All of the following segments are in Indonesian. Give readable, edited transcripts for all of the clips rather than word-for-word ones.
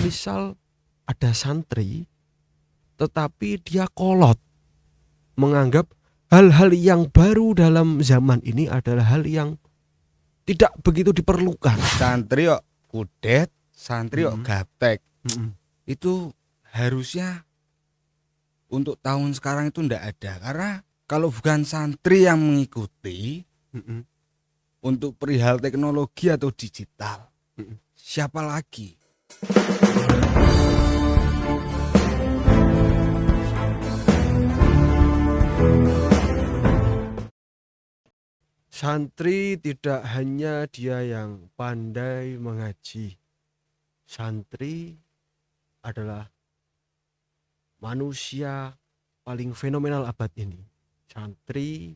misal ada santri tetapi dia kolot menganggap hal-hal yang baru dalam zaman ini adalah hal yang tidak begitu diperlukan. Santri kok kudet, santri kok gaptek. Itu harusnya untuk tahun sekarang itu ndak ada, karena kalau bukan santri yang mengikuti untuk perihal teknologi atau digital, siapa lagi? Santri tidak hanya dia yang pandai mengaji. Santri adalah manusia paling fenomenal abad ini. Santri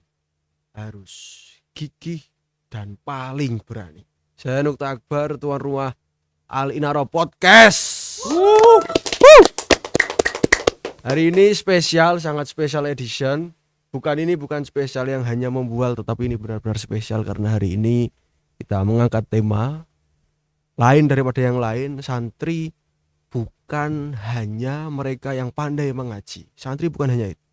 harus gigih dan paling berani. Saya Nukta Akbar, tuan rumah Al Inaro Podcast. Hari ini spesial, sangat spesial edition. Bukan spesial yang hanya membual, tetapi ini benar-benar spesial karena hari ini kita mengangkat tema lain daripada yang lain. Santri bukan hanya mereka yang pandai mengaji. Santri bukan hanya itu.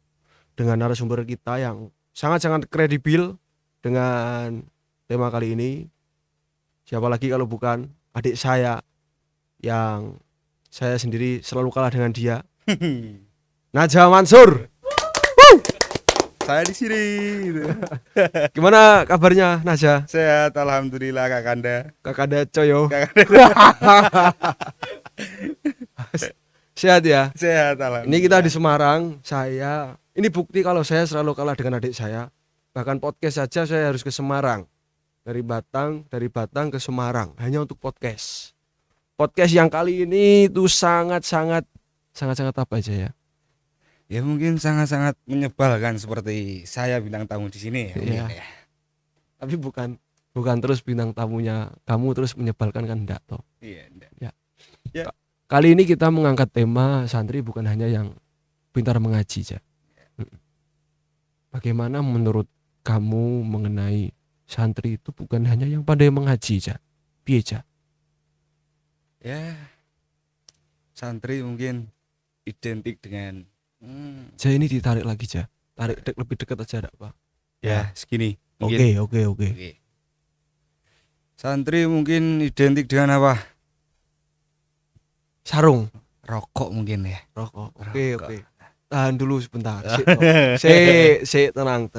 Dengan narasumber kita yang sangat-sangat kredibel dengan tema kali ini, siapa lagi kalau bukan adik saya yang saya sendiri selalu kalah dengan dia, Najwa Mansur. Saya di sini. Gimana kabarnya Najwa? Sehat, alhamdulillah Kakanda. Kakanda Coyo. Sehat ya? Sehat, alhamdulillah. Ini kita di Semarang. Ini bukti kalau saya selalu kalah dengan adik saya. Bahkan podcast saja saya harus ke Semarang. Dari Batang ke Semarang hanya untuk podcast. Podcast yang kali ini itu sangat-sangat apa aja ya? Ya mungkin sangat-sangat menyebalkan seperti saya bintang tamu di sini ya. Iya. Ya. Tapi bukan terus bintang tamunya kamu terus menyebalkan kan, enggak toh. Iya, enggak. Ya. Kali ini kita mengangkat tema santri bukan hanya yang pintar mengaji aja. Bagaimana menurut kamu mengenai santri itu bukan hanya yang pandai mengaji aja? Piye aja? Ya. Santri mungkin identik dengan Ini ditarik lagi aja. Lebih dekat aja enggak, Pak? Ya, segini. Oke. Santri mungkin identik dengan apa? Sarung, Rokok mungkin ya. rokok. Rokok. Oke. Tahan dulu sebentar. Tenang.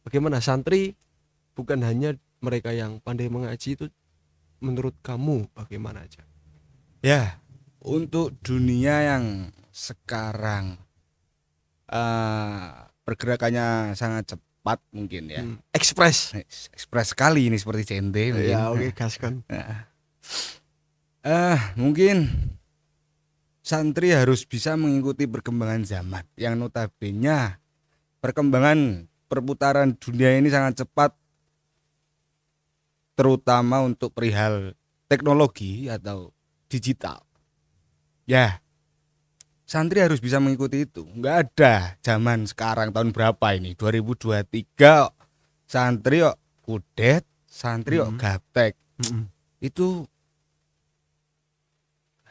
Bagaimana santri bukan hanya mereka yang pandai mengaji itu menurut kamu bagaimana aja? Ya, untuk dunia yang sekarang pergerakannya sangat cepat mungkin ya. Ekspres. Ekspres sekali ini seperti CNT mungkin. Ya oke, gaskan. Mungkin santri harus bisa mengikuti perkembangan zaman yang notabene perkembangan perputaran dunia ini sangat cepat, terutama untuk perihal teknologi atau digital. Ya, santri harus bisa mengikuti itu. Enggak ada zaman sekarang tahun berapa ini 2023 santri kok kudet, santri kok gaptek. Itu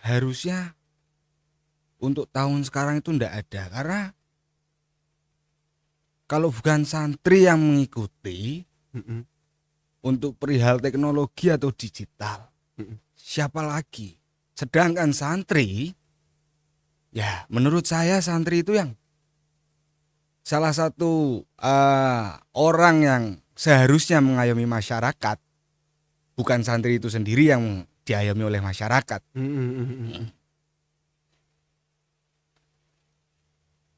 harusnya untuk tahun sekarang itu enggak ada, karena kalau bukan santri yang mengikuti untuk perihal teknologi atau digital, siapa lagi? Sedangkan santri, ya menurut saya santri itu yang salah satu orang yang seharusnya mengayomi masyarakat, bukan santri itu sendiri yang diayomi oleh masyarakat.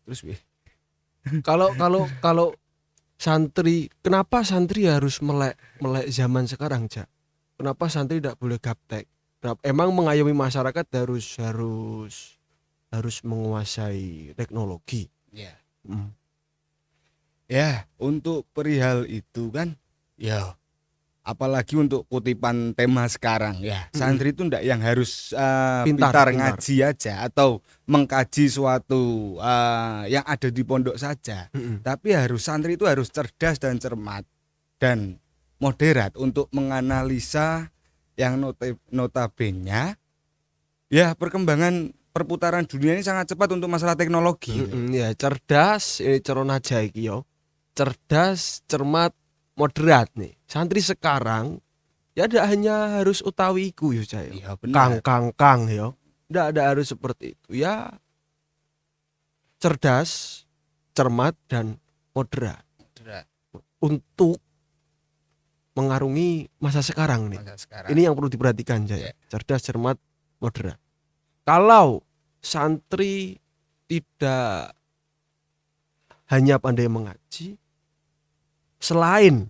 Terus kalau santri, kenapa santri harus melek zaman sekarang, Ja? Kenapa santri tidak boleh gaptek? Emang mengayomi masyarakat harus menguasai teknologi. Ya. Ya, untuk perihal itu kan, ya apalagi untuk kutipan tema sekarang ya, santri itu ndak yang harus pintar ngaji aja atau mengkaji suatu yang ada di pondok saja. Tapi santri itu harus cerdas dan cermat dan moderat untuk menganalisa yang notabene Ya, perkembangan perputaran dunia ini sangat cepat untuk masalah teknologi. Ya, cerdas, ini Corona aja iki yo. Cerdas, cermat, moderat nih. Santri sekarang ya tidak hanya harus utawi iku yo Jaya. Iya, benar. Kang yo. Tidak ada harus seperti itu. Ya, cerdas, cermat dan moderat untuk mengarungi masa sekarang nih. Masa sekarang. Ini yang perlu diperhatikan Jaya. Ya. Cerdas, cermat, moderat. Kalau santri tidak hanya pandai mengaji, selain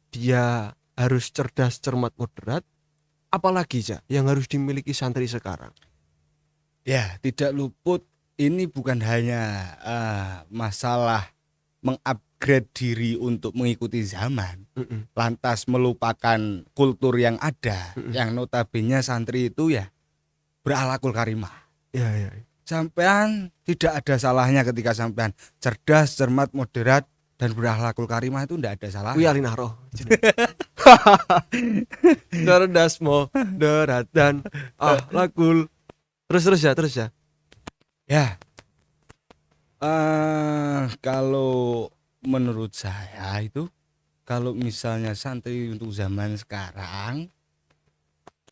dia harus cerdas, cermat, moderat, apalagi yang harus dimiliki santri sekarang? Ya, tidak luput ini bukan hanya masalah mengupgrade diri untuk mengikuti zaman, lantas melupakan kultur yang ada, yang notabene santri itu ya berakhlakul karimah. Ya. Sampean tidak ada salahnya ketika sampean cerdas, cermat, moderat dan berakhlakul karimah, itu tidak ada salahnya. Kuwi alina roh. Cerdas, moderat dan akhlakul. Terus ya. Ya. Kalau menurut saya itu, kalau misalnya santri untuk zaman sekarang,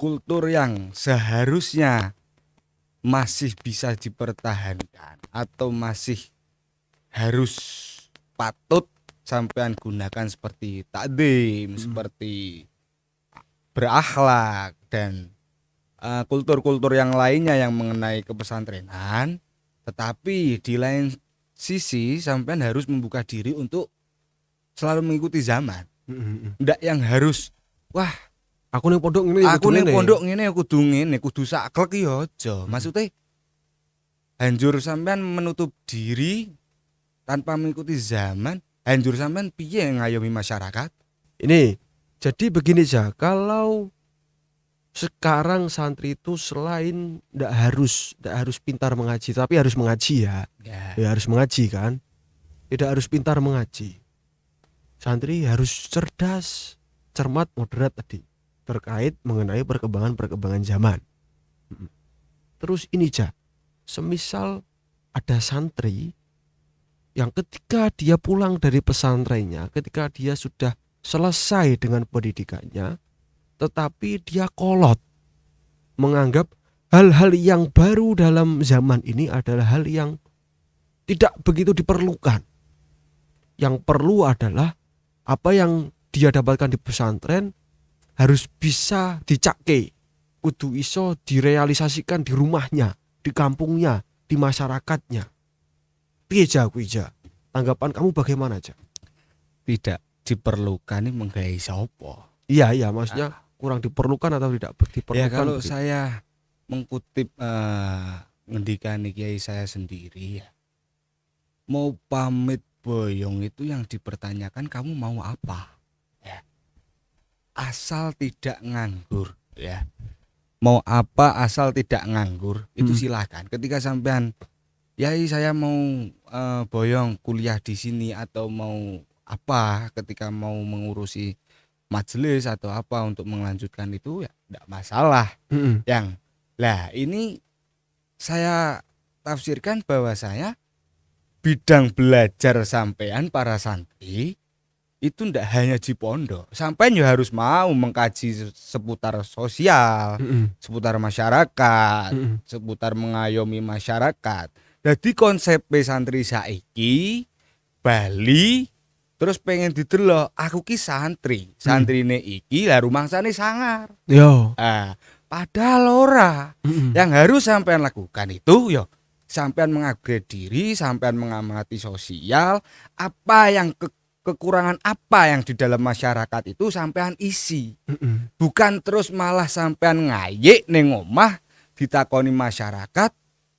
kultur yang seharusnya masih bisa dipertahankan atau masih harus patut sampean gunakan seperti takdim, seperti berakhlak dan kultur-kultur yang lainnya yang mengenai kepesantrenan. Tetapi di lain sisi sampean harus membuka diri untuk selalu mengikuti zaman. Ndak yang harus wah aku ning pondok ngene aku ning pondok ngene kudu saklek ya aja. Maksudnya hanjur sampean menutup diri tanpa mengikuti zaman, hanjur sampean piye ngayomi masyarakat? Ini jadi begini aja, kalau sekarang santri itu selain tidak harus pintar mengaji, tapi harus mengaji ya harus mengaji kan, tidak harus pintar mengaji. Santri harus cerdas, cermat, moderat tadi terkait mengenai perkembangan zaman. Terus ini semisal ada santri yang ketika dia pulang dari pesantrennya, ketika dia sudah selesai dengan pendidikannya, tetapi dia kolot menganggap hal-hal yang baru dalam zaman ini adalah hal yang tidak begitu diperlukan. Yang perlu adalah apa yang dia dapatkan di pesantren harus bisa dicakke, kudu iso direalisasikan di rumahnya, di kampungnya, di masyarakatnya. Piye kuwi tanggapan kamu bagaimana Tidak diperlukan ini menggawe sapa? Iya maksudnya kurang diperlukan atau tidak diperlukan? Ya kalau begitu. saya mengutip ngendikan kiai saya sendiri ya, mau pamit boyong itu yang dipertanyakan kamu mau apa ya, asal tidak nganggur ya, mau apa asal tidak nganggur itu silakan. Ketika sampean yai saya mau boyong kuliah di sini atau mau apa, ketika mau mengurusi majelis atau apa untuk melanjutkan itu ya tidak masalah. Yang lah ini saya tafsirkan bahwa saya bidang belajar sampean para santri itu tidak hanya di pondok, sampean ya harus mau mengkaji seputar sosial, seputar masyarakat, seputar mengayomi masyarakat. Jadi konsep santri saiki Bali terus pengen didelok aku ki santrine iki lah rumangsane sangar. Yo. Padahal ora. Yang harus sampean lakukan itu yo sampean mengupgrade diri, sampean mengamati sosial, apa yang kekurangan apa yang di dalam masyarakat itu sampean isi. Bukan terus malah sampean ngayik ning omah ditakoni masyarakat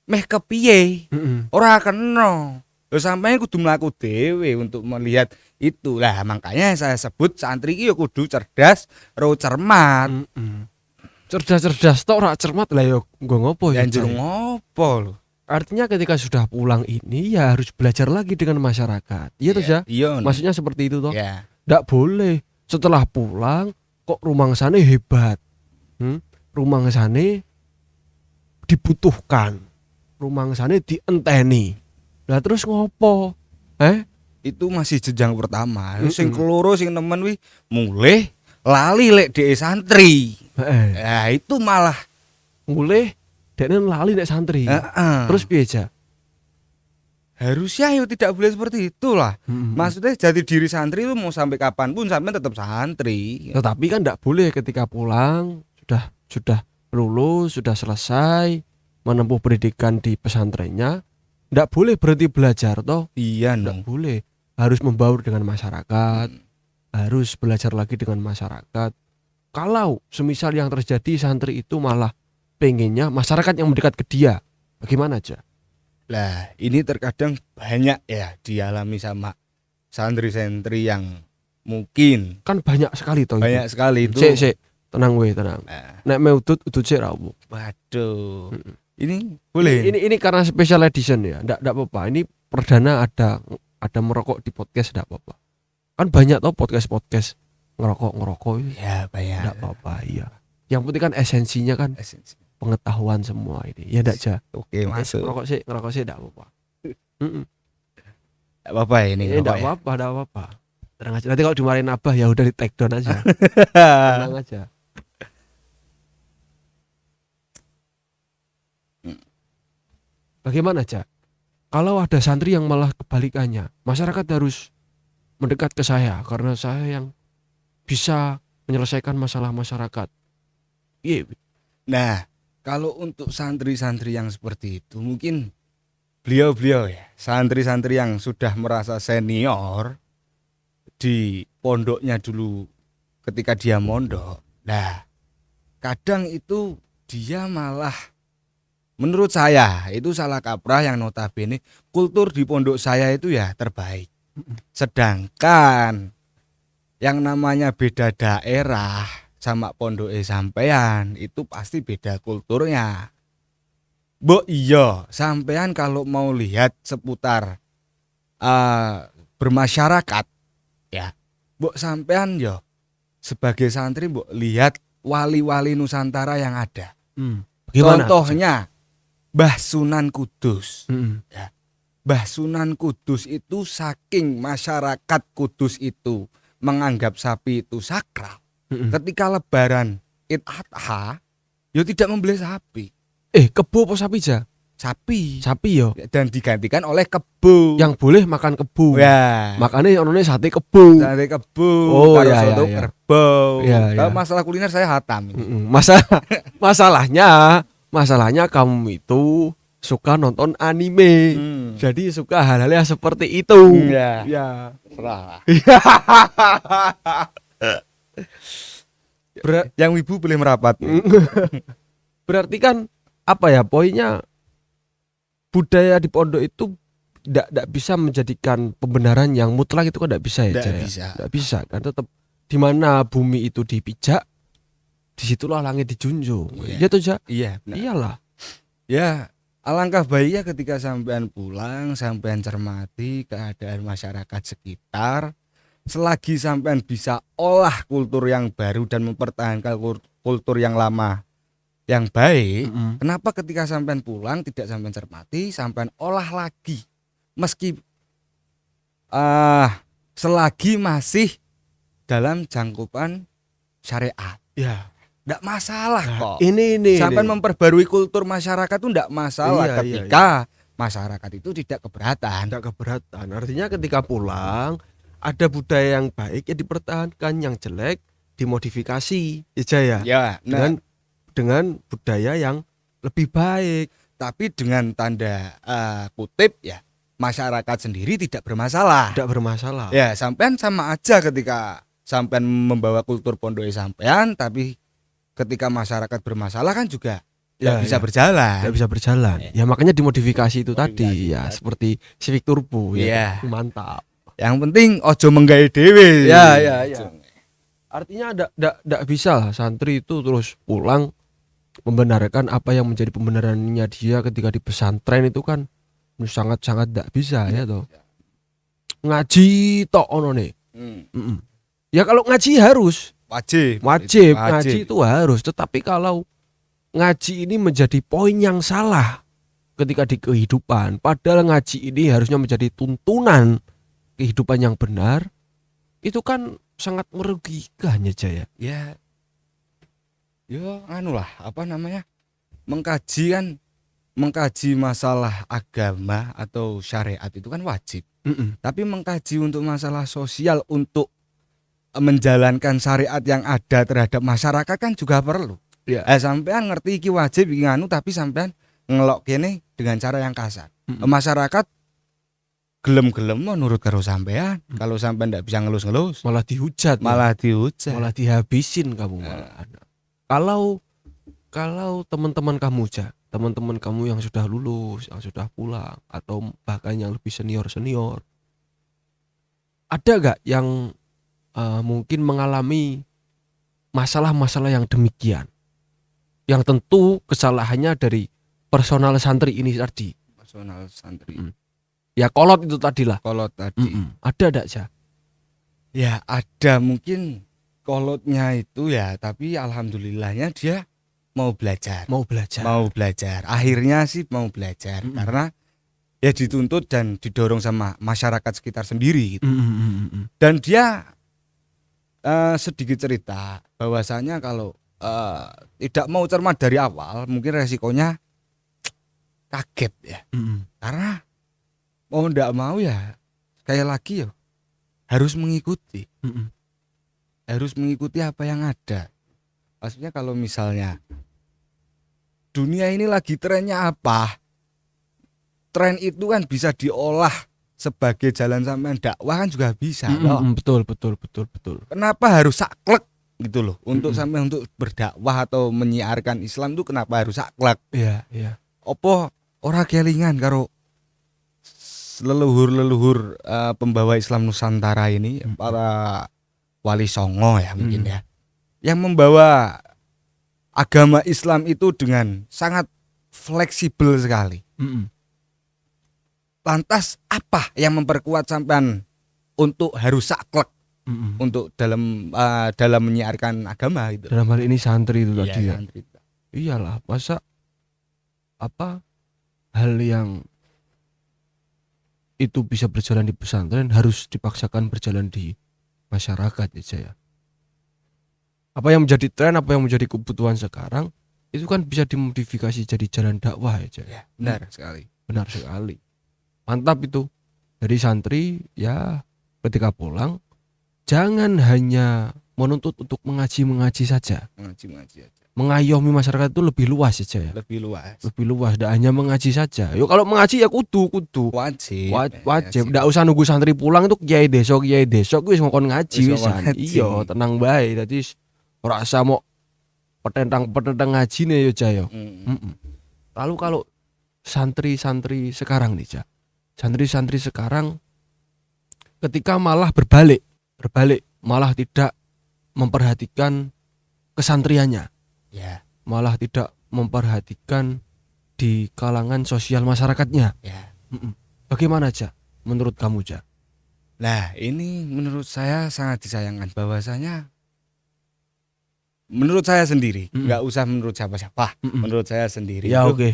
meh kepiye. Ora kena. Lho sampeyan kudu mlaku dhewe untuk melihat itu. Lah makanya saya sebut santri iki ya kudu cerdas, ro cermat. Cerdas-cerdas tok ora cermat lah yo nggo ngopo ya? Njur ngopo lho. Artinya ketika sudah pulang ini ya harus belajar lagi dengan masyarakat. Iya toh ya? Iya. Maksudnya seperti itu toh? Ya. Ndak boleh setelah pulang kok rumangsane hebat. Rumangsane dibutuhkan, rumangsane dienteni. Lah terus ngopo? Itu masih jenjang pertama. Sing keloro sing nemen wi mulih lali lek dhek santri. Ya itu malah Mulih dekne lali nek santri. Terus piye, Ja? harusnya yo tidak boleh seperti itulah. Maksudnya jadi diri santri itu mau sampai kapanpun sampai tetap santri. Tetapi kan tidak boleh ketika pulang sudah lulus, sudah selesai menempuh pendidikan di pesantrennya, tidak boleh berhenti belajar toh. Iya Tidak no. boleh, harus membaur dengan masyarakat, harus belajar lagi dengan masyarakat. Kalau semisal yang terjadi santri itu malah pengennya masyarakat yang mendekat ke dia, bagaimana aja? Lah ini terkadang banyak ya dialami sama santri-santri yang mungkin Kan banyak sekali toh. banyak sekali itu. Sik, tenang weh, tenang. Nah, Nek mau udut sik ra opo. waduh. Ini boleh. Ini karena special edition ya, enggak apa-apa. Ini perdana ada merokok di podcast, enggak apa-apa. Kan banyak toh podcast ngerokok itu. Ya banyak. Enggak apa-apa, iya. Yang penting kan esensinya kan Esensi. pengetahuan semua ini. Ya enggak aja. Oke masuk. Ngerokok sih enggak apa-apa. Tidak apa-apa ini. Enggak apa-apa, enggak apa-apa. Tenang aja. Nanti kalau dimarahin Abah ya udah di take down aja. Tenang aja. Bagaimana aja? Kalau ada santri yang malah kebalikannya, masyarakat harus mendekat ke saya karena saya yang bisa menyelesaikan masalah masyarakat. Iya. Nah, kalau untuk santri-santri yang seperti itu mungkin beliau-beliau ya, santri-santri yang sudah merasa senior di pondoknya dulu ketika dia mondok. Nah, kadang itu dia malah menurut saya itu salah kaprah yang notabene kultur di pondok saya itu ya terbaik. Sedangkan yang namanya beda daerah sama pondok sampean itu pasti beda kulturnya. Mbok iya, sampean kalau mau lihat seputar bermasyarakat ya, mbok sampean yo sebagai santri mbok lihat wali-wali Nusantara yang ada. Bagaimana? Contohnya Mbah Sunan Kudus. Mm-mm. Mbah Sunan Kudus itu saking masyarakat Kudus itu menganggap sapi itu sakral. Mm-mm. Ketika lebaran Idul Adha, yo tidak membeli sapi. Kebo apa sapi ja? Sapi. Sapi yo. Dan digantikan oleh kebo. Yang boleh makan kebo. ya, Makanya onone sate kebo. dari kebo, Oh, karo ya, soto ya, ya. kerbau. Ya, Kalau ya. masalah kuliner saya hatam. Mm-mm. Masalahnya kamu itu suka nonton anime. Jadi suka hal-hal yang seperti itu. Ya. Ya. Serah. Ber- Yang ibu boleh merapat. Berarti kan apa ya poinnya, budaya di pondok itu tidak bisa menjadikan pembenaran yang mutlak, itu kan tidak bisa ya. Nggak Jaya? bisa. Nggak bisa kan, tetap di mana bumi itu dipijak, disitulah langit dijunjung. Iya. Iya tuh Ja? Iya, benar. Iyalah. Ya, alangkah baiknya ketika sampean pulang, sampean cermati keadaan masyarakat sekitar. Selagi sampean bisa olah kultur yang baru dan mempertahankan kultur yang lama yang baik, Mm-mm. kenapa ketika sampean pulang tidak sampean cermati, sampean olah lagi? Meski selagi masih dalam jangkupan syariat. Ya. Enggak masalah kok. Ini. Sampai memperbarui kultur masyarakat itu enggak masalah Iya, ketika masyarakat itu tidak keberatan. Tidak keberatan. Artinya ketika pulang ada budaya yang baik ya dipertahankan, yang jelek dimodifikasi. Ya Jaya. Ya, nah, Dengan budaya yang lebih baik. tapi dengan tanda kutip ya, masyarakat sendiri tidak bermasalah. Tidak bermasalah. Ya, sampean sama aja ketika sampean membawa kultur pondok sampean, tapi ketika masyarakat bermasalah kan juga tidak bisa berjalan. Tidak bisa berjalan. Ya makanya dimodifikasi itu tadi Modifikasi ya, tadi. seperti Civic Turbo Iya. ya. Mantap. Yang penting ojo menggawe dhewe. Ya. Artinya tidak bisa lah santri itu terus pulang membenarkan apa yang menjadi pembenarannya dia ketika di pesantren, itu kan sangat-sangat tidak bisa ya toh. Ngaji tok ono nih. Mm-mm. Ya kalau ngaji harus Wajib. wajib ngaji itu harus, tetapi kalau ngaji ini menjadi poin yang salah ketika di kehidupan. Padahal ngaji ini harusnya menjadi tuntunan kehidupan yang benar. Itu kan sangat merugikan ya Jaya. Ya, yo anu lah, apa namanya? Mengkaji masalah agama atau syariat itu kan wajib. Tapi mengkaji untuk masalah sosial, untuk menjalankan syariat yang ada terhadap masyarakat kan juga perlu. Ya. Sampean ngerti iki wajib iki nganu, tapi sampean ngelok kene dengan cara yang kasar. Masyarakat gelem-gelem menurut karo sampean. Kalau sampean ndak bisa ngelus-ngelus, Malah dihujat, malah dihujat. malah dihabisin kamu malah. Kalau teman-teman kamu teman-teman kamu yang sudah lulus, yang sudah pulang, atau bahkan yang lebih senior, ada gak yang mungkin mengalami masalah-masalah yang demikian? Yang tentu kesalahannya dari personal santri ini tadi. Personal santri. Ya kolot itu tadi lah. Kolot tadi. Ada gak sih? Ya ada, mungkin kolotnya itu ya, tapi alhamdulillahnya dia mau belajar. Akhirnya sih mau belajar karena ya dituntut dan didorong sama masyarakat sekitar sendiri gitu. Dan dia sedikit cerita bahwasanya kalau tidak mau cermat dari awal, mungkin resikonya kaget ya. Karena mau ndak mau ya, sekali lagi ya harus mengikuti. Harus mengikuti apa yang ada. Maksudnya kalau misalnya dunia ini lagi trennya apa, tren itu kan bisa diolah sebagai jalan sampean dakwah kan juga bisa loh. Betul. Kenapa harus saklek gitu loh untuk sampai untuk berdakwah atau menyiarkan Islam itu kenapa harus saklek? Iya. Opo ora kelingan karo leluhur pembawa Islam Nusantara ini, para wali songo ya mungkin ya, yang membawa agama Islam itu dengan sangat fleksibel sekali. Lantas apa yang memperkuat sampean untuk harus saklek untuk dalam menyiarkan agama itu? Dalam hal ini santri itu tadi ya. Santri. Iyalah, masa hal yang itu bisa berjalan di pesantren harus dipaksakan berjalan di masyarakat ya Jaya. Apa yang menjadi tren, apa yang menjadi kebutuhan sekarang itu kan bisa dimodifikasi jadi jalan dakwah ya Jaya. Benar sekali. Mantap itu. Dari santri ya ketika pulang jangan hanya menuntut untuk mengaji saja. Mengaji aja. Mengayomi masyarakat itu lebih luas saja ya. Lebih luas. Tidak hanya mengaji saja. Yo kalau mengaji ya kudu. Wajib. Ndak usah nunggu santri pulang itu kiai desa kuwi wis ngokon ngaji wisan. Iya, tenang bae. Dadi ora usah mau petentang ngajine yo Jaya. Lalu kalau santri sekarang nih, Ja. Santri sekarang ketika malah berbalik, malah tidak memperhatikan kesantriannya. Ya. Malah tidak memperhatikan di kalangan sosial masyarakatnya. Ya. Bagaimana Ja? Menurut kamu Ja? Nah ini menurut saya sangat disayangkan, bahwasanya menurut saya sendiri, nggak usah menurut siapa-siapa, menurut saya sendiri. Ya itu, oke.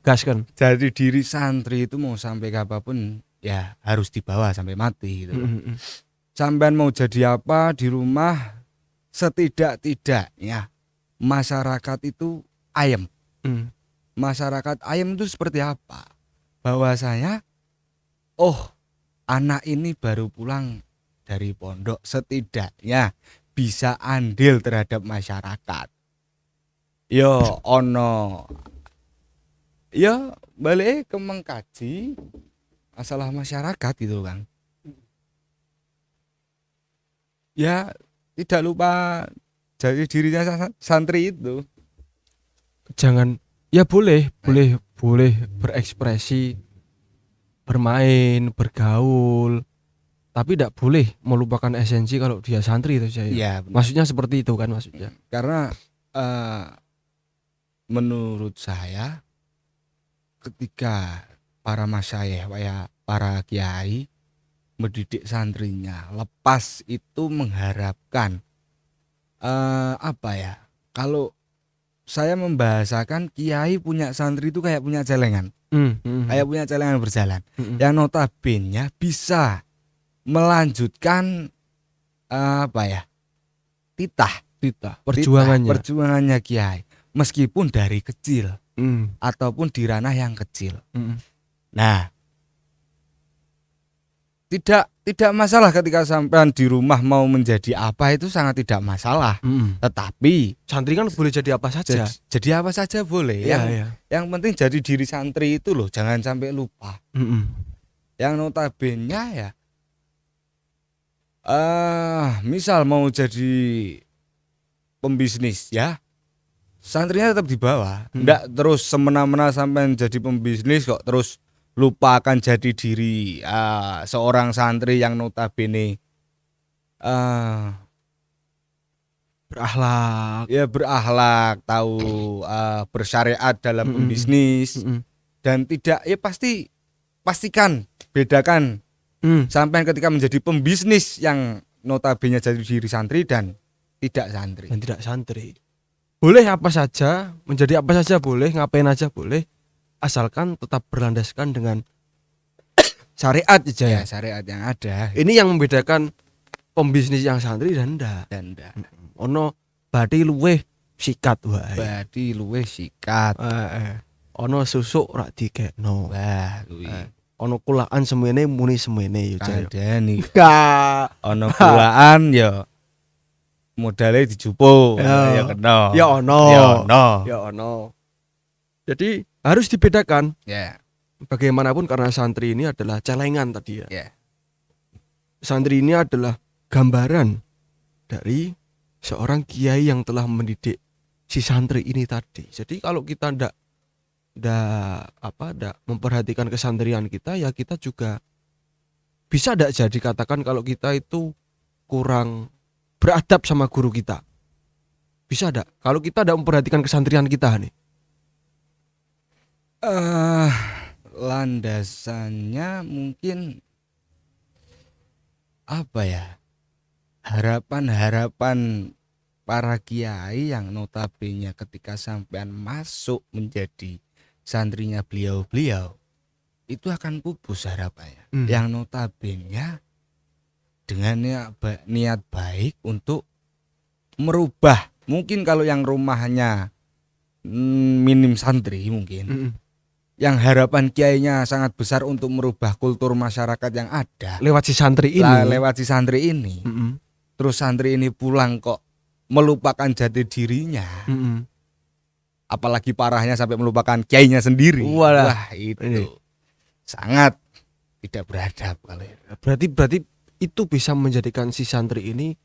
Gas kan. Jadi diri santri itu mau sampai kapanpun ya harus dibawa sampai mati gitu. Sampean mau jadi apa di rumah, setidak-tidaknya masyarakat itu ayem. Masyarakat ayem itu seperti apa? Bahwasanya anak ini baru pulang dari pondok, setidaknya bisa andil terhadap masyarakat. Yo ono ya balik ke mengkaji masalah masyarakat gitu kan. Ya tidak lupa jadi dirinya santri itu. Jangan ya boleh berekspresi, bermain, bergaul, tapi tidak boleh melupakan esensi kalau dia santri itu saya. Ya, maksudnya seperti itu kan maksudnya. Karena menurut saya ketika para masyayikh, para kiai mendidik santrinya, lepas itu mengharapkan kalau saya membahasakan kiai punya santri itu kayak punya celengan, kayak punya celengan berjalan. Yang notabene bisa melanjutkan apa ya? Titah perjuangannya kiai meskipun dari kecil ataupun di ranah yang kecil. Nah, tidak masalah ketika sampean di rumah mau menjadi apa, itu sangat tidak masalah. Tetapi Santri kan boleh jadi apa saja. jadi apa saja boleh. Yang penting jadi diri santri itu loh, jangan sampai lupa. Yang notabene ya misal mau jadi pembisnis ya, santrinya tetap di bawah. Nggak terus semena-mena sampai jadi pembisnis kok terus lupa akan jadi diri seorang santri yang notabene berakhlak, tahu bersyariat dalam pembisnis. Dan tidak, ya pastikan bedakan sampai ketika menjadi pembisnis yang notabene jadi diri santri dan tidak santri. Boleh apa saja, menjadi apa saja boleh, ngapain aja boleh, asalkan tetap berlandaskan dengan syariat aja ya. Syariat yang ada. Ini yang membedakan pembisnis yang santri dan ndak. Ono badi luweh sikat wae. Ono susuk rak dikekno. Wah, kuwi. Ono kulaan semene muni semene yo jaya. Kandhani. Ono kulaan ya modalnya dijupuk ya kena. Ya ono. Jadi harus dibedakan. Bagaimanapun karena santri ini adalah celengan tadi ya. Santri ini adalah gambaran dari seorang kiai yang telah mendidik si santri ini tadi. Jadi kalau kita ndak memperhatikan kesantrian kita, ya kita juga bisa ndak jadi katakan kalau kita itu kurang beradab sama guru kita. Bisa ndak? Kalau kita ndak memperhatikan kesantrian kita nih. Landasannya mungkin apa ya? Harapan para kiai yang notabene ketika sampean masuk menjadi santrinya beliau itu akan pupus harapannya. Yang notabene dengan niat baik untuk merubah, mungkin kalau yang rumahnya minim santri mungkin yang harapan kiainya sangat besar untuk merubah kultur masyarakat yang ada lewat si santri ini. Terus santri ini pulang kok melupakan jati dirinya. Apalagi parahnya sampai melupakan kiainya sendiri. Wah, itu sangat tidak beradab kalau itu. Berarti itu bisa menjadikan si santri ini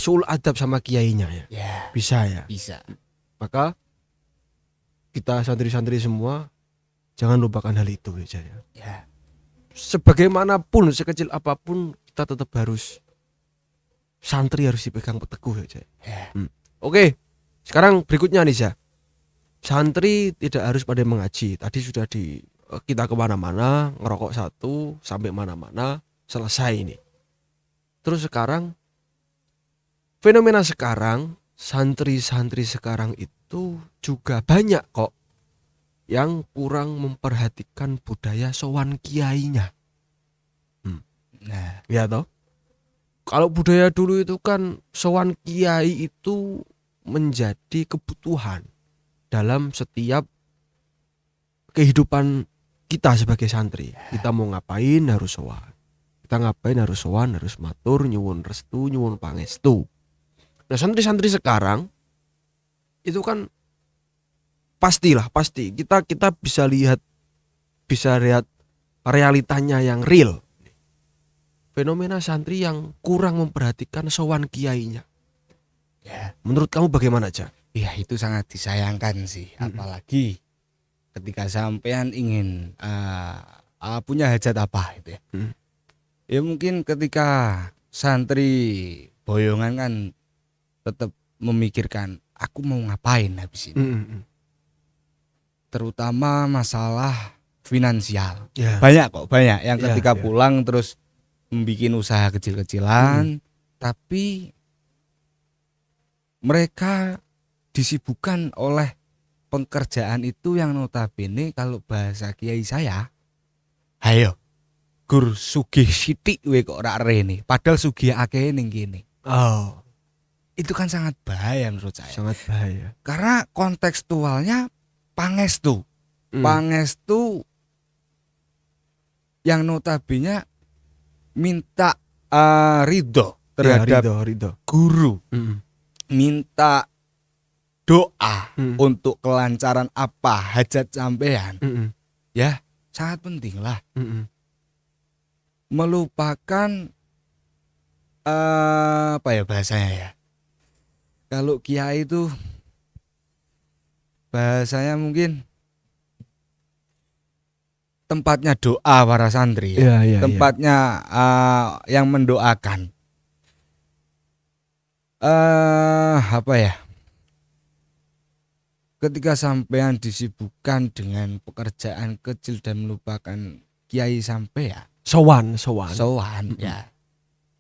suul adab sama kiainya ya. Bisa. Maka kita santri-santri semua jangan lupakan hal itu ya. Sebagaimanapun, sekecil apapun, kita tetap harus santri harus dipegang teguh ya. Oke, sekarang berikutnya nih ya. Santri tidak harus pada mengaji. Tadi sudah kita kemana-mana ngerokok satu sampai mana-mana selesai ini. Terus sekarang fenomena sekarang santri-santri sekarang itu juga banyak kok yang kurang memperhatikan budaya sowan kiainya. Nah, ya toh. Kalau budaya dulu itu kan sowan kiai itu menjadi kebutuhan dalam setiap kehidupan kita sebagai santri. Kita mau ngapain harus sowan. Kita ngapain harus sowan, harus matur, nyuwun restu, nyuwun pangestu. Nah, santri-santri sekarang itu kan pasti kita bisa lihat realitanya yang real. Fenomena santri yang kurang memperhatikan sowan kiainya. Menurut kamu bagaimana, Cak? Ya itu sangat disayangkan sih. Apalagi ketika sampean ingin punya hajat apa gitu ya. Ya mungkin ketika santri boyongan kan tetap memikirkan aku mau ngapain habis ini. Terutama masalah finansial. Banyak yang ketika pulang terus membikin usaha kecil-kecilan, tapi mereka disibukkan oleh pekerjaan itu yang notabene kalau bahasa kiai saya, ayo gur sugih sithik we kok ora rene, padahal sugih akeh ning kene. Oh, Itu kan sangat bahaya menurut saya. sangat bahaya. Karena kontekstualnya pangestu. Hmm. Pangestu yang notabene minta ridho terhadap ridho. guru, Mm. minta doa Mm. untuk kelancaran apa hajat sampean, Mm-mm. ya sangat penting lah. Mm-mm. Melupakan apa ya bahasanya ya, kalau kiai itu bahasanya mungkin tempatnya doa para santri ya. Iya. Tempatnya yang mendoakan apa ya, ketika sampean disibukkan dengan pekerjaan kecil dan melupakan kiai sampean Sowan. sowan ya,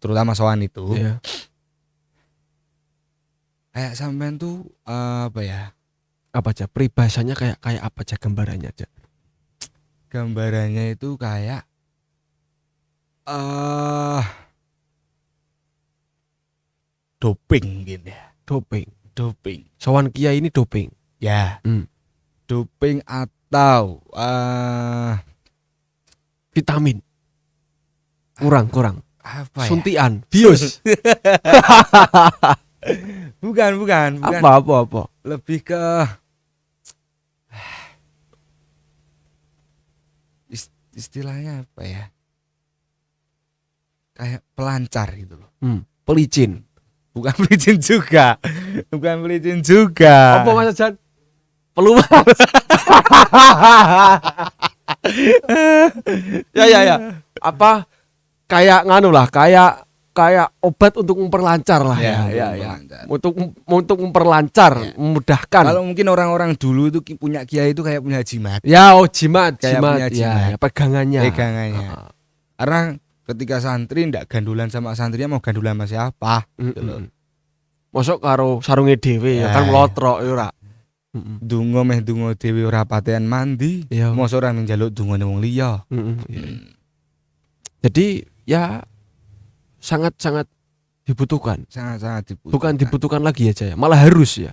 terutama sowan itu Iya. kayak sampean tuh apa ya, Apa aja peribahasanya kayak apa aja gambarannya aja. gambarannya itu kayak doping gitu ya, doping Sowan kiai ini doping. ya. Hmm. Doping atau Vitamin. Kurang. apa ya, Suntian. Bius. bukan Apa. lebih ke istilahnya apa ya, kayak pelancar gitu loh. Pelicin. Bukan pelicin juga. Apa Mas Jan? Pelumas. Ya. Apa kayak nganu lah, kayak obat untuk memperlancar lah ya. pelancar. Untuk memperlancar, Ya. memudahkan. Kalau mungkin orang-orang dulu itu punya kiai itu kayak punya jimat, Ya, jimat, Kayak punya ya, jimat. pegangannya. pegangannya. Karena ketika santri ndak gandulan sama santrinya, mau gandulan sama siapa? Gitu loh. Mosok karo sarunge dhewe ya Ya, kan melotrok ya ora. Dungo dhewe ora patean mandi, Iya. mosok ora njaluk dungane wong liya. Jadi ya sangat dibutuhkan. Sangat dibutuhkan. Bukan dibutuhkan lagi aja ya, malah harus ya.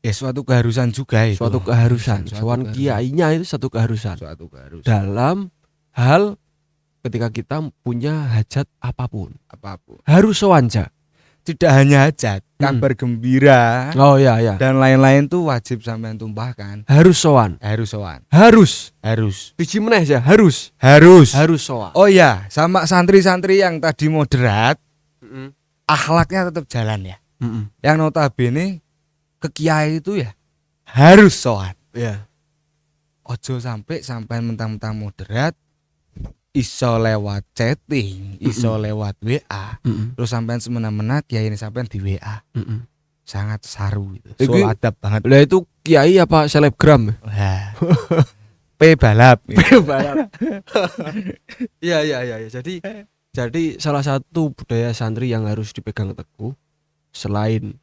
Ya suatu keharusan juga itu. Suatu keharusan. Suatu Sowan keharusan. kiainya itu satu keharusan. Suatu keharusan. Dalam hal ketika kita punya hajat apapun, Apapun. harus sowan aja. Tidak hanya hajat, kabar gembira Oh ya. dan lain-lain tuh wajib sampean tumpahkan. Harus sowan. Harus sowan. Harus. Harus. Meneh ya, harus. Harus. Harus sowan. Oh ya, sama santri-santri yang tadi moderat, akhlaknya tetap jalan ya. Yang notabene ke kiai itu ya harus sowan. Ya. Ojo sampai mentang-mentang moderat, iso lewat chatting, iso lewat WA, terus sampean semena-mena kiai ini sampean di WA. Sangat saru itu. Iki- So adab banget. Lah itu kiai apa selebgram? Wah. P balap. Iya. Jadi salah satu budaya santri yang harus dipegang teguh selain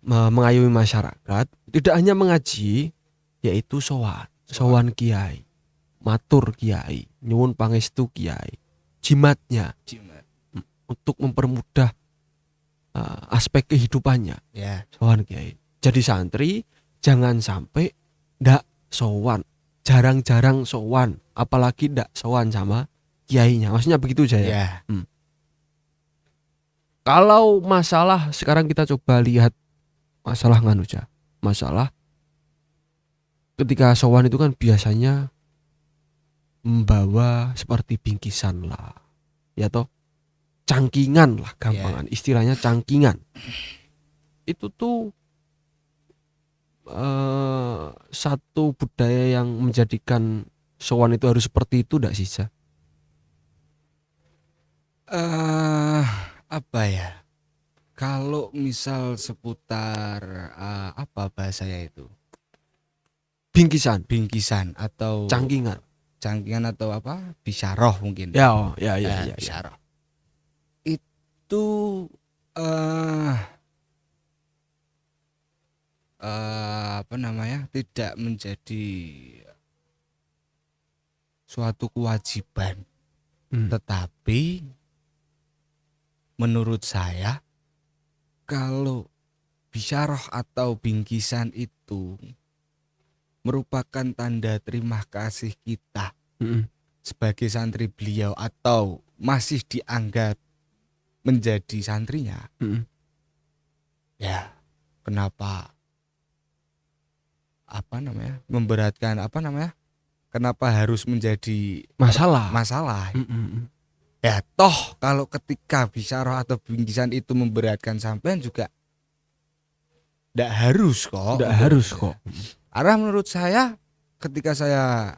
mengayomi masyarakat, tidak hanya mengaji, yaitu sowan kiai, matur kiai, nyuwun pangestu kiai, jimatnya untuk mempermudah aspek kehidupannya. Ya. Sowan kiai. Jadi santri jangan sampai ndak sowan, jarang-jarang sowan, apalagi ndak sowan sama kiainya. Maksudnya begitu aja ya. Ya. Kalau masalah sekarang kita coba lihat masalah nganuja. Masalah ketika sowan itu kan biasanya membawa seperti bingkisan lah. Ya toh? Cangkingan lah gampangan. Istilahnya cangkingan. Itu tuh satu budaya yang menjadikan sowan itu harus seperti itu ndak sih, Sa? Apa ya? Kalau misal seputar apa bahasanya itu? Bingkisan, Bingkisan atau cangkingan. cangkingan atau apa? Bisaroh mungkin. Ya. Bisaroh. Itu tidak menjadi suatu kewajiban, tetapi menurut saya kalau bisyarah atau bingkisan itu merupakan tanda terima kasih kita sebagai santri beliau atau masih dianggap menjadi santrinya, ya kenapa memberatkan kenapa harus menjadi masalah. Ya toh kalau ketika bisyarah atau bingkisan itu memberatkan sampean juga tidak harus kok. Karena menurut saya ketika saya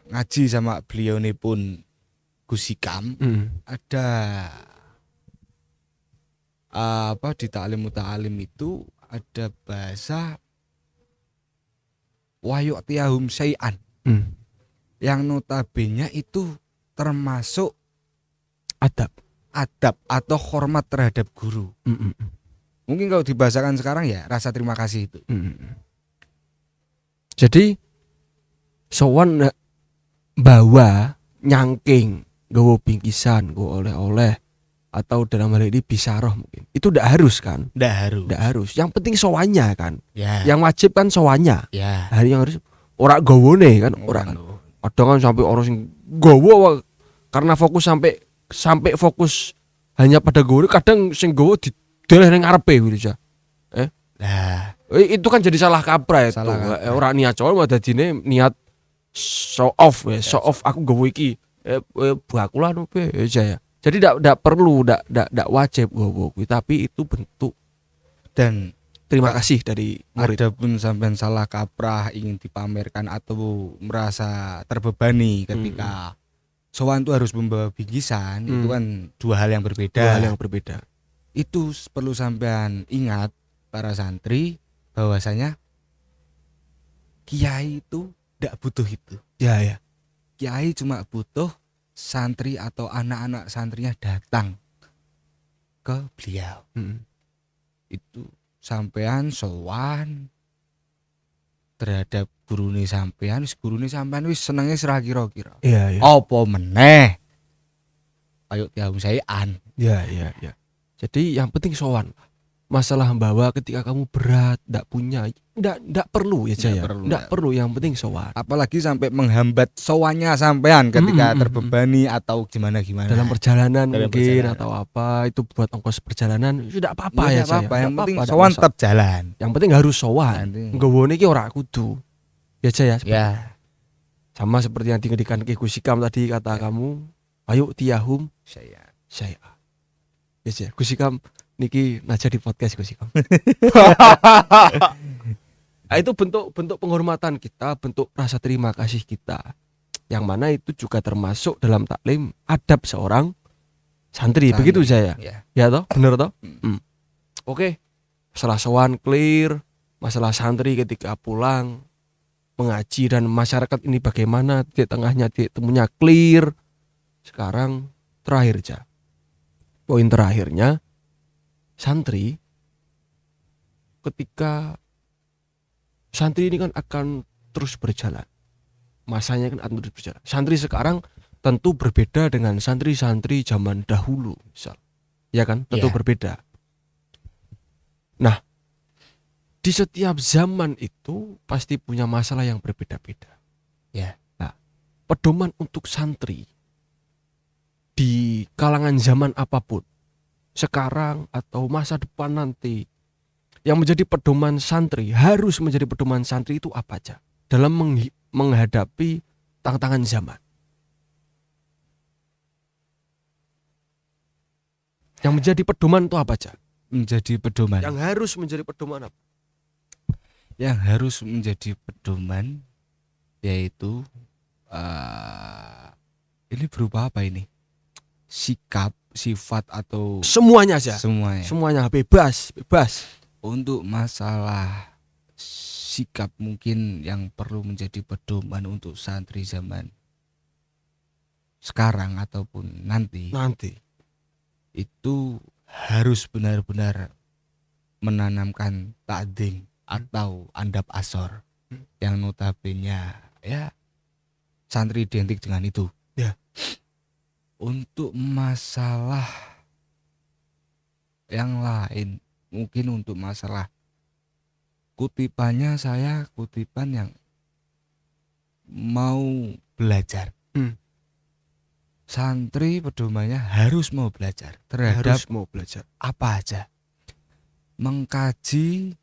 ngaji sama beliau ini pun Gus Hikam, ada di ta'lim muta'alim itu ada bahasa wayuk tiahum syai'an yang notabene itu termasuk adab atau hormat terhadap guru. Mungkin kalau dibahasakan sekarang ya rasa terima kasih itu. Jadi sowan bawa nyangking nggawa bingkisan, nggawa oleh-oleh atau dalam hal ini bisyarah mungkin. Itu ndak harus kan? Ndak harus. Yang penting sowannya kan. Ya. Yang wajib kan sowannya. Ya. Hari yang harus ora gawone kan, ora kan. Kadang kan sampai orang sing gawa karena fokus sampai fokus hanya pada gawa, kadang sing gawa dideleh ning ngarepe gitu ya. Nah, itu kan jadi salah kaprah itu. Ora niat cowok dadine niat show off aku gawa iki. Bakulah nopo aja ya. Jadi ndak perlu, ndak wajib gawa kuwi, tapi itu bentuk dan terima kasih dari murid. Adapun sampean salah kaprah ingin dipamerkan atau merasa terbebani ketika sowan itu harus membawa bingkisan, itu kan dua hal yang berbeda. Itu perlu sampean ingat para santri bahwasanya kiai itu ndak butuh itu. Ya. Kiai cuma butuh santri atau anak-anak santrinya datang ke beliau. Itu sampean sowan terhadap gurune sampean wis senenge serah kira-kira. Iya. Apa meneh? Ayo tiahum syai'an. Ya. Jadi yang penting sowan. Masalah membawa ketika kamu berat, ndak punya, ndak perlu ya Jaya. Ndak perlu, yang penting sowan. Apalagi sampai menghambat sowannya sampean ketika terbebani atau gimana. Dalam perjalanan mungkin atau apa, itu buat ongkos perjalanan, sudah apa-apa ya Jaya. Yang penting sowan tetap jalan. Yang penting harus sowan. Nggawone iki ora kudu. Ya Jaya. Ya. Sama seperti yang dingedikan Ki Gus Hikam tadi kata kamu, ayo tiahum saya. Ya Jaya. Gus Hikam niki naja di podcast Gus Hikam. Nah, itu bentuk penghormatan kita, bentuk rasa terima kasih kita. Yang mana itu juga termasuk dalam taklim adab seorang santri. Begitu saya. Ya toh? Bener toh? Oke. Masalah sowan clear, masalah santri ketika pulang mengaji dan masyarakat ini bagaimana, titik tengahnya, titik temunya clear. Sekarang terakhir aja. Poin terakhirnya, santri ketika santri ini kan akan terus berjalan, masanya kan akan terus berjalan. Santri sekarang tentu berbeda dengan santri-santri zaman dahulu, misal, ya kan, tentu berbeda. Nah, di setiap zaman itu pasti punya masalah yang berbeda-beda. Ya. Nah, pedoman untuk santri di kalangan zaman apapun, sekarang atau masa depan nanti, yang menjadi pedoman santri, harus menjadi pedoman santri itu apa aja dalam menghadapi tantangan zaman. Yang menjadi pedoman itu apa aja? Menjadi pedoman. Yang harus menjadi pedoman apa? Yang harus menjadi pedoman yaitu ini berupa apa ini? Sikap, sifat atau semuanya aja. Semuanya bebas. Untuk masalah sikap mungkin yang perlu menjadi pedoman untuk santri zaman sekarang ataupun nanti. Itu harus benar-benar menanamkan takdim atau andap asor yang notabene ya santri identik dengan itu. Ya. Untuk masalah yang lain, mungkin untuk masalah kutipannya saya kutipan yang mau belajar. Santri pedomannya harus mau belajar terhadap Harus mau belajar. apa aja, mengkaji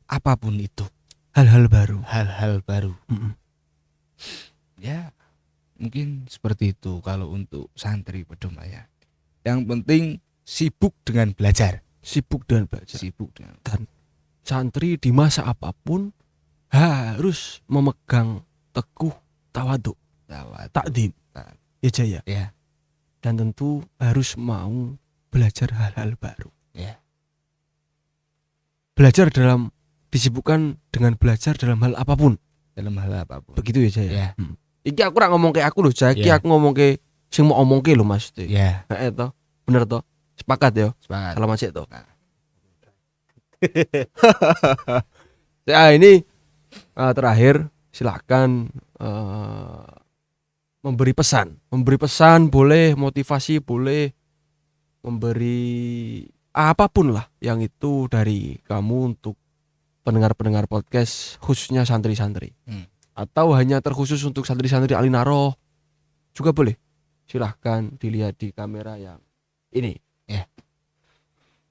apapun itu, Hal-hal baru. hal-hal baru. Mm-mm. Ya mungkin seperti itu kalau untuk santri pedomannya. Yang penting sibuk dengan belajar. Sibuk dan belajar. Sibuk dengan Dan santri di masa apapun harus memegang teguh tawaduk, takdim, ya Jaya. Ya. Dan tentu harus mau belajar hal-hal baru. Ya. Belajar disibukkan dengan belajar dalam hal apapun. Dalam hal apapun. Begitu ya Jaya. Ya. Iki aku ora ngomong ke aku lho, Jaya. Iki Ya. aku ngomong ke sing mau omong ke lho Mas. Ya. Heeh toh. Bener toh? Sepakat ya? Sepakat. Salaman sik toh. Nah. Ya ini terakhir silakan memberi pesan boleh, motivasi boleh, memberi apapun lah yang itu dari kamu untuk pendengar-pendengar podcast khususnya santri-santri. Atau hanya terkhusus untuk santri-santri Alinaro juga boleh. Silahkan dilihat di kamera yang ini. Ya.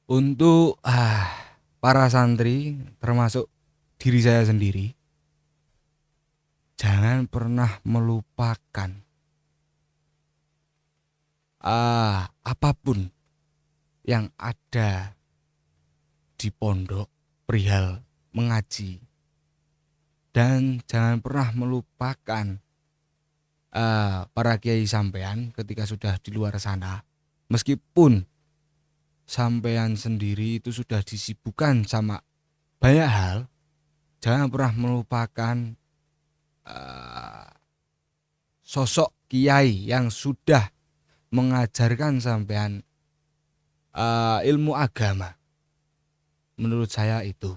Untuk para santri termasuk diri saya sendiri, jangan pernah melupakan apapun yang ada di pondok perihal mengaji, dan jangan pernah melupakan para kiai sampean ketika sudah di luar sana. Meskipun sampean sendiri itu sudah disibukkan sama banyak hal, jangan pernah melupakan sosok kiai yang sudah mengajarkan sampean ilmu agama. Menurut saya itu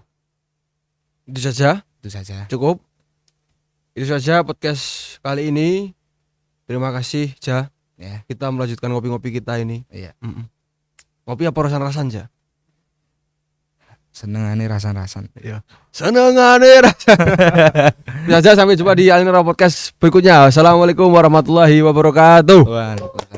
saja. Itu saja. Cukup. Itu saja podcast kali ini. Terima kasih Ja. Ya. Kita melanjutkan ngopi-ngopi kita ini. Iya. Ngopi apa rasan-rasan Ja? Senengane rasan-rasan. Iya. Senengane rasan. Saja sampai jumpa di Alinara Podcast berikutnya. Assalamualaikum warahmatullahi wabarakatuh. Waalaikumsalam.